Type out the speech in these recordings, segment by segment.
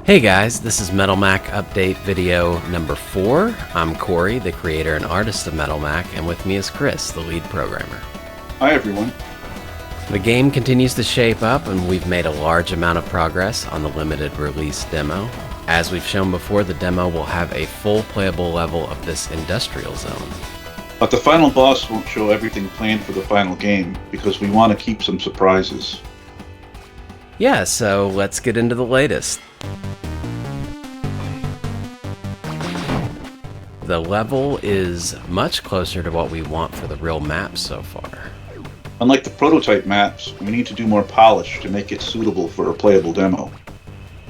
Hey guys, this is Metal Mack update video number 4. I'm Corey, the creator and artist of Metal Mack, and with me is Chris, the lead programmer. Hi everyone. The game continues to shape up and we've made a large amount of progress on the limited release demo. As we've shown before, the demo will have a full playable level of this industrial zone. But the final boss won't show everything planned for the final game because we want to keep some surprises. Yeah, so let's get into the latest. The level is much closer to what we want for the real map so far. Unlike the prototype maps, we need to do more polish to make it suitable for a playable demo.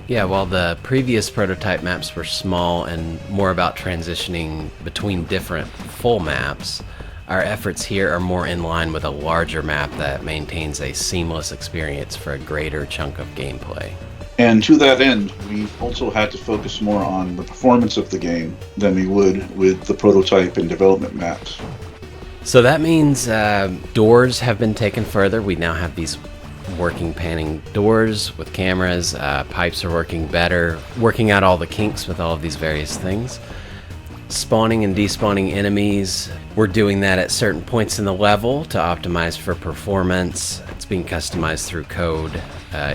Yeah, while the previous prototype maps were small and more about transitioning between different full maps, our efforts here are more in line with a larger map that maintains a seamless experience for a greater chunk of gameplay. And to that end, we've also had to focus more on the performance of the game than we would with the prototype and development maps. So that means doors have been taken further. We now have these working panning doors with cameras. Pipes are working better, working out all the kinks with all of these various things. Spawning and despawning enemies, we're doing that at certain points in the level to optimize for performance. It's being customized through code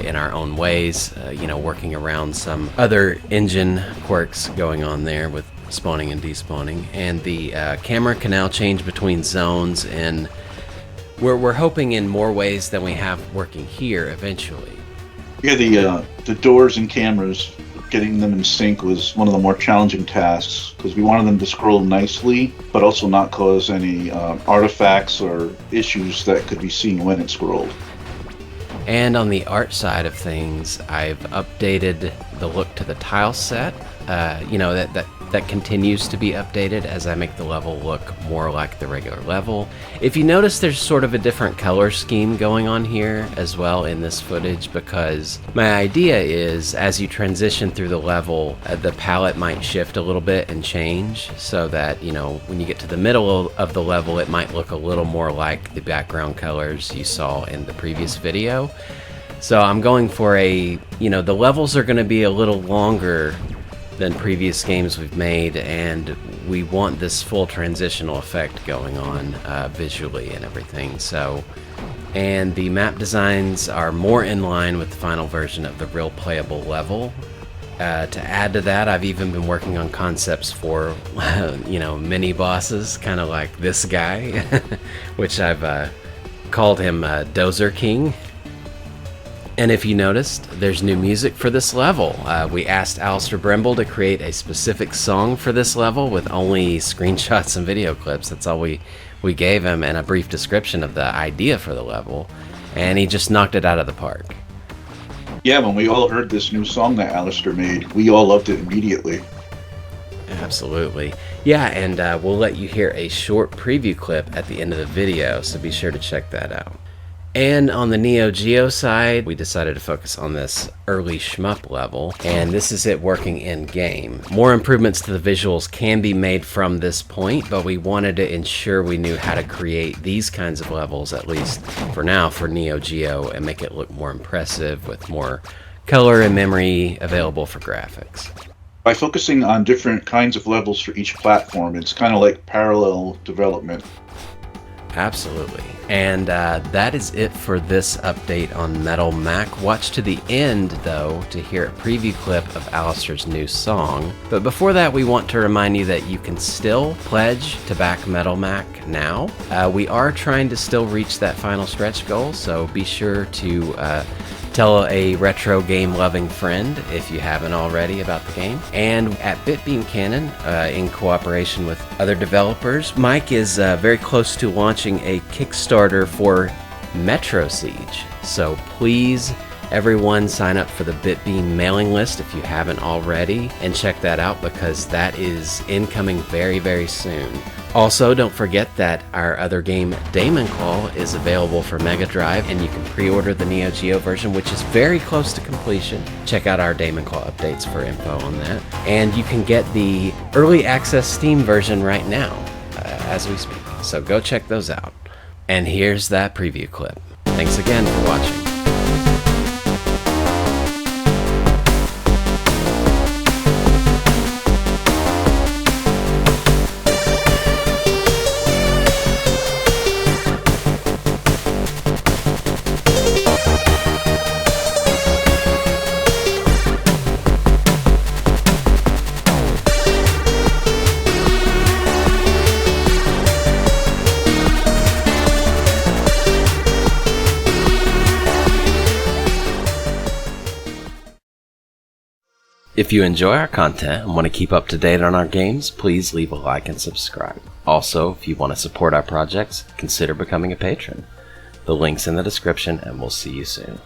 in our own ways, working around some other engine quirks going on there with spawning and despawning. And the camera can now change between zones, and we're hoping in more ways than we have working here eventually. Yeah, the doors and cameras, getting them in sync was one of the more challenging tasks because we wanted them to scroll nicely, but also not cause any artifacts or issues that could be seen when it scrolled. And on the art side of things, I've updated the look to the tile set. That continues to be updated as I make the level look more like the regular level. If you notice, there's sort of a different color scheme going on here as well in this footage, because my idea is as you transition through the level, the palette might shift a little bit and change so that, when you get to the middle of the level, it might look a little more like the background colors you saw in the previous video. So I'm going for the levels are going to be a little longer than previous games we've made, and we want this full transitional effect going on visually and everything. And the map designs are more in line with the final version of the real playable level. To add to that, I've even been working on concepts for mini bosses, kind of like this guy, which I've called him Dozer King. And if you noticed, there's new music for this level. We asked Allister Brimble to create a specific song for this level with only screenshots and video clips. That's all we gave him, and a brief description of the idea for the level, and he just knocked it out of the park. Yeah, when we all heard this new song that Allister made, we all loved it immediately. Absolutely. Yeah, and we'll let you hear a short preview clip at the end of the video, so be sure to check that out. And on the Neo Geo side, we decided to focus on this early shmup level, and this is it working in-game. More improvements to the visuals can be made from this point, but we wanted to ensure we knew how to create these kinds of levels, at least for now, for Neo Geo, and make it look more impressive with more color and memory available for graphics. By focusing on different kinds of levels for each platform, it's kind of like parallel development. Absolutely. And that is it for this update on Metal Mack. Watch to the end, though, to hear a preview clip of Allister's new song. But before that, we want to remind you that you can still pledge to back Metal Mack now. We are trying to still reach that final stretch goal, so be sure to tell a retro game loving friend if you haven't already about the game. And at Bitbeam Canon, in cooperation with other developers, Mike is very close to launching a Kickstarter for Metro Siege. So please, everyone, sign up for the Bitbeam mailing list if you haven't already, and check that out because that is incoming very, very soon. Also, don't forget that our other game, Damon Claw, is available for Mega Drive, and you can pre-order the Neo Geo version, which is very close to completion. Check out our Damon Claw updates for info on that. And you can get the early access Steam version right now, as we speak. So go check those out. And here's that preview clip. Thanks again for watching. If you enjoy our content and want to keep up to date on our games, please leave a like and subscribe. Also, if you want to support our projects, consider becoming a patron. The link's in the description, and we'll see you soon.